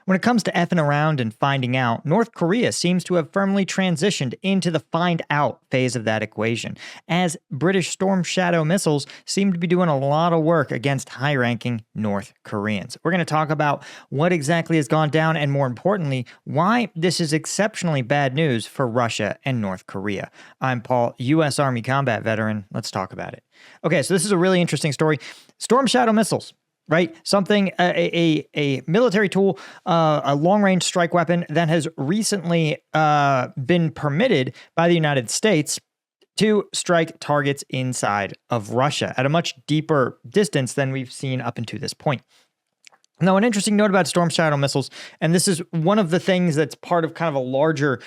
When it comes to effing around and finding out, North Korea seems to have firmly transitioned into the find out phase of that equation, as British Storm Shadow missiles seem to be doing a lot of work against high ranking North Koreans. We're going to talk about what exactly has gone down and, more importantly, why this is exceptionally bad news for Russia and North Korea. I'm Paul, U.S. Army combat veteran. Let's talk about it. Okay, so this is a really interesting story. Storm Shadow missiles. Right? Something, a military tool, a long-range strike weapon that has recently been permitted by the United States to strike targets inside of Russia at a much deeper distance than we've seen up until this point. Now, an interesting note about Storm Shadow missiles, and this is one of the things that's part of kind of a larger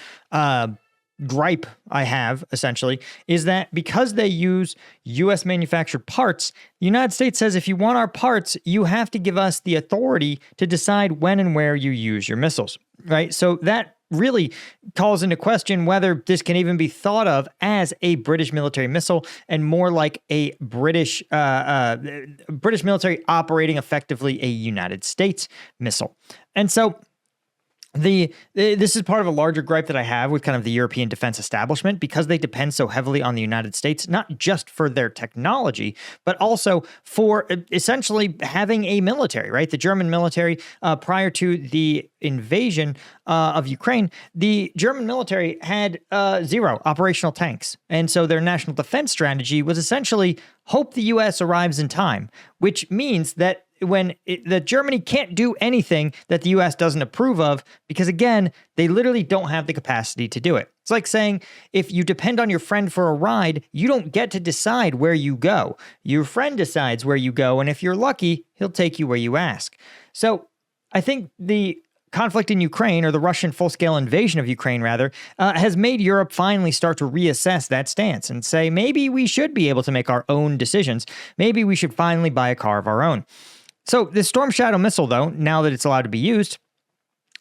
gripe I have, essentially, is that because they use U.S. manufactured parts, the United States says if you want our parts, you have to give us the authority to decide when and where you use your missiles, right? So that really calls into question whether this can even be thought of as a British military missile and more like a British military operating effectively a United States missile. And so this is part of a larger gripe that I have with kind of the European defense establishment because they depend so heavily on the United States, not just for their technology, but also for essentially having a military, right? The German military, prior to the invasion of Ukraine, the German military had 0 operational tanks. And so their national defense strategy was essentially hope the U.S. arrives in time, which means that that Germany can't do anything that the U.S. doesn't approve of because, again, they literally don't have the capacity to do it. It's like saying if you depend on your friend for a ride, you don't get to decide where you go. Your friend decides where you go, and if you're lucky, he'll take you where you ask. So I think the conflict in Ukraine, or the Russian full-scale invasion of Ukraine, rather, has made Europe finally start to reassess that stance and say, maybe we should be able to make our own decisions. Maybe we should finally buy a car of our own. So the Storm Shadow missile, though, now that it's allowed to be used,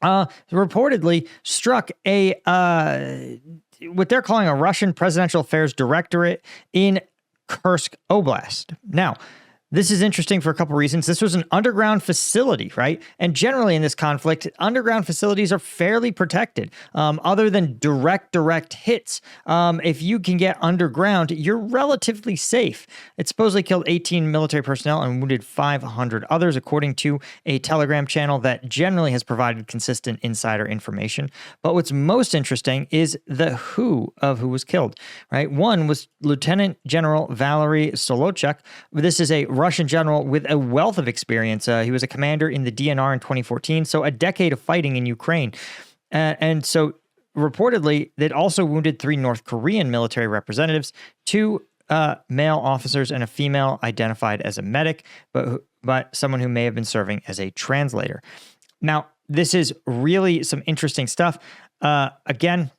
reportedly struck what they're calling a Russian Presidential Affairs Directorate in Kursk Oblast. Now, this is interesting for a couple reasons. This was an underground facility, right? And generally in this conflict, underground facilities are fairly protected. Other than direct hits, if you can get underground, you're relatively safe. It supposedly killed 18 military personnel and wounded 500 others, according to a Telegram channel that generally has provided consistent insider information. But what's most interesting is the who of who was killed, right? One was Lieutenant General Valery Solochuk. This is a Russian general with a wealth of experience. He was a commander in the DNR in 2014, so a decade of fighting in Ukraine. And so reportedly, that also wounded 3 North Korean military representatives, 2 male officers and a female identified as a medic, but someone who may have been serving as a translator. Now, this is really some interesting stuff. Again,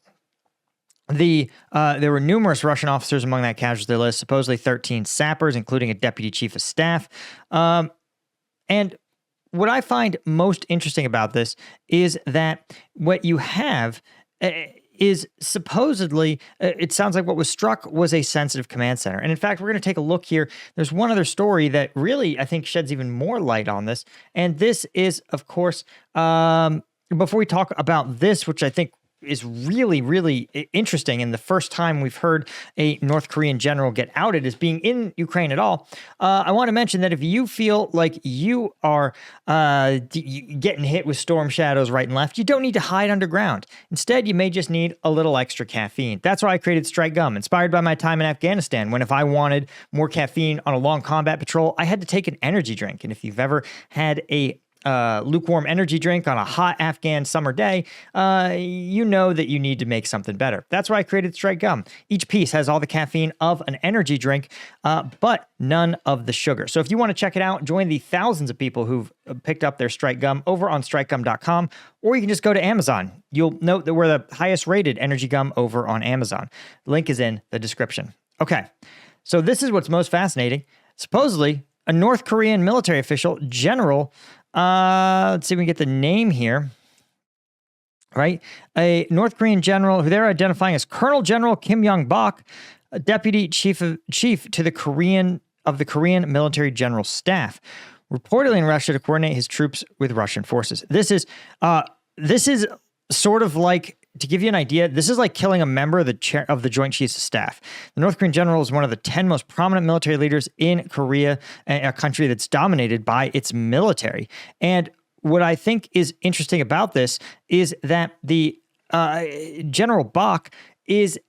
there were numerous Russian officers among that casualty list, supposedly 13 sappers, including a deputy chief of staff. And what I find most interesting about this is that what you have is supposedly, it sounds like what was struck was a sensitive command center. And in fact, we're going to take a look here. There's one other story that really, I think, sheds even more light on this. And this is, of course, before we talk about this, which I think is really, really interesting, and the first time we've heard a North Korean general get outed as being in Ukraine at all, I want to mention that if you feel like you are getting hit with storm shadows right and left, you don't need to hide underground. Instead, you may just need a little extra caffeine. That's why I created Strike Gum, inspired by my time in Afghanistan, when if I wanted more caffeine on a long combat patrol, I had to take an energy drink. And if you've ever had a lukewarm energy drink on a hot Afghan summer day, you know that you need to make something better. That's why I created Strike Gum. Each piece has all the caffeine of an energy drink, but none of the sugar. So if you want to check it out, join the thousands of people who've picked up their Strike Gum over on strikegum.com, or you can just go to Amazon. You'll note that we're the highest rated energy gum over on Amazon. Link is in the description. Okay, so this is what's most fascinating. Supposedly, a North Korean military official, general, let's see if we can get the name here, right? A North Korean general who they're identifying as Colonel General Kim Young-bok, a deputy chief to the Korean Military General Staff, reportedly in Russia to coordinate his troops with Russian forces. This is sort of like, to give you an idea, this is like killing a member of the Joint Chiefs of Staff. The North Korean general is one of the 10 most prominent military leaders in Korea, a country that's dominated by its military. And what I think is interesting about this is that the General Bok is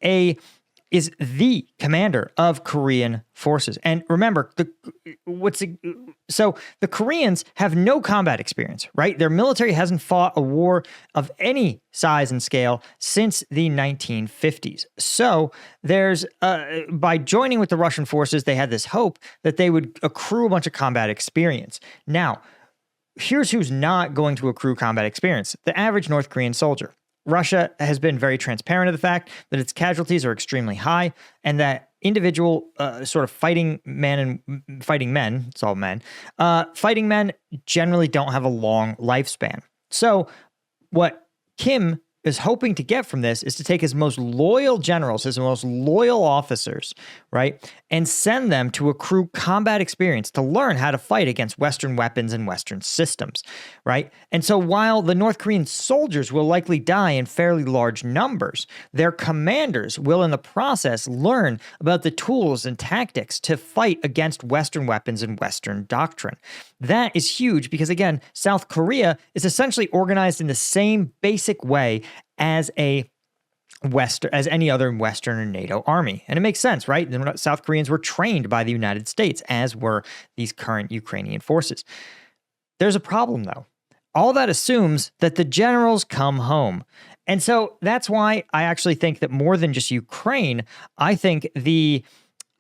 the commander of Korean forces. And remember, the Koreans have no combat experience, right? Their military hasn't fought a war of any size and scale since the 1950s. So there's, by joining with the Russian forces, they had this hope that they would accrue a bunch of combat experience. Now, here's who's not going to accrue combat experience: the average North Korean soldier. Russia has been very transparent of the fact that its casualties are extremely high, and that individual sort of fighting men, it's all men, fighting men generally don't have a long lifespan. So what Kim is hoping to get from this is to take his most loyal generals, his most loyal officers, right, and send them to accrue combat experience to learn how to fight against Western weapons and Western systems, right? And so while the North Korean soldiers will likely die in fairly large numbers, their commanders will in the process learn about the tools and tactics to fight against Western weapons and Western doctrine. That is huge because, again, South Korea is essentially organized in the same basic way as any other Western or NATO army. And it makes sense, right? The South Koreans were trained by the United States, as were these current Ukrainian forces. There's a problem, though. All that assumes that the generals come home. And so that's why I actually think that more than just Ukraine, I think the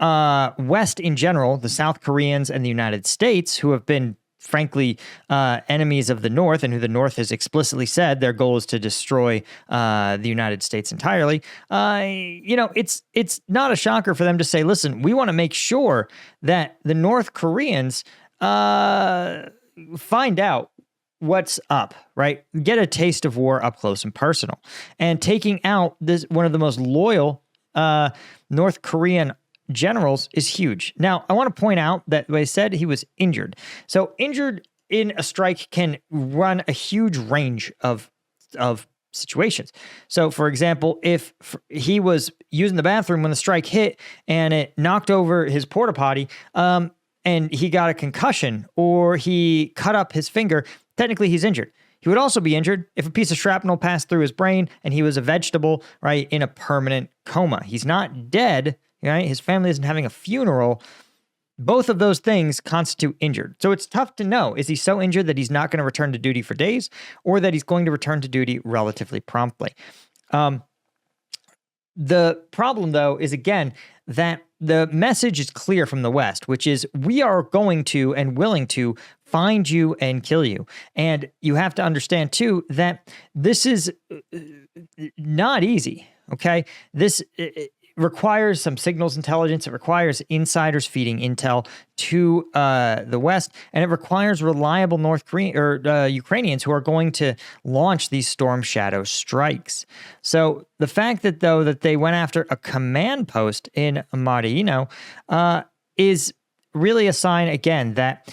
West in general, the South Koreans and the United States, who have been frankly enemies of the North, and who the North has explicitly said their goal is to destroy the United States entirely, it's not a shocker for them to say, listen, we want to make sure that the North Koreans find out what's up, right? Get a taste of war up close and personal. And taking out one of the most loyal North Korean generals is huge. Now, I want to point out that I said he was injured. So injured in a strike can run a huge range of situations. So, for example, if he was using the bathroom when the strike hit and it knocked over his porta potty, and he got a concussion or he cut up his finger, technically he's injured. He would also be injured if a piece of shrapnel passed through his brain and he was a vegetable, right, in a permanent coma. He's not dead, right? His family isn't having a funeral. Both of those things constitute injured. So it's tough to know, is he so injured that he's not going to return to duty for days, or that he's going to return to duty relatively promptly? The problem, though, is, again, that the message is clear from the West, which is we are going to and willing to find you and kill you. And you have to understand, too, that this is not easy, okay? This requires some signals intelligence. It requires insiders feeding intel to the West, and it requires reliable North Korean or Ukrainians who are going to launch these Storm Shadow strikes. So the fact that, though, that they went after a command post in Mariino is really a sign, again, that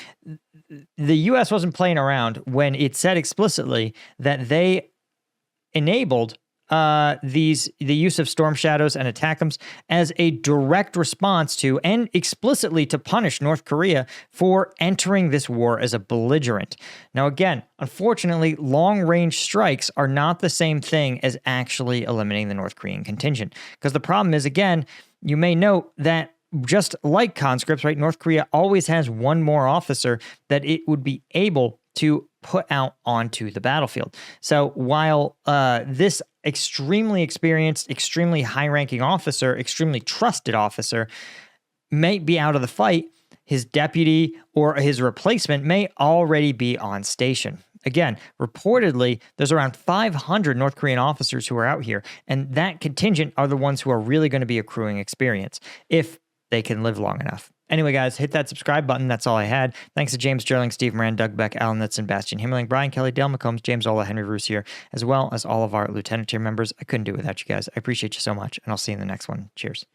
the U.S. wasn't playing around when it said explicitly that they enabled the use of Storm Shadows and ATACMS as a direct response to, and explicitly to punish, North Korea for entering this war as a belligerent. Now, again, unfortunately, long-range strikes are not the same thing as actually eliminating the North Korean contingent. Because the problem is, again, you may note that just like conscripts, right, North Korea always has one more officer that it would be able to put out onto the battlefield. So while this extremely experienced, extremely high-ranking officer, extremely trusted officer may be out of the fight, his deputy or his replacement may already be on station. Again, reportedly, there's around 500 North Korean officers who are out here, and that contingent are the ones who are really going to be accruing experience if they can live long enough. Anyway, guys, hit that subscribe button. That's all I had. Thanks to James Sterling, Steve Moran, Doug Beck, Alan Knutson, Bastian Himmerling, Brian Kelly, Dale McCombs, James Ola, Henry Roos here, as well as all of our Lieutenant tier members. I couldn't do it without you guys. I appreciate you so much, and I'll see you in the next one. Cheers.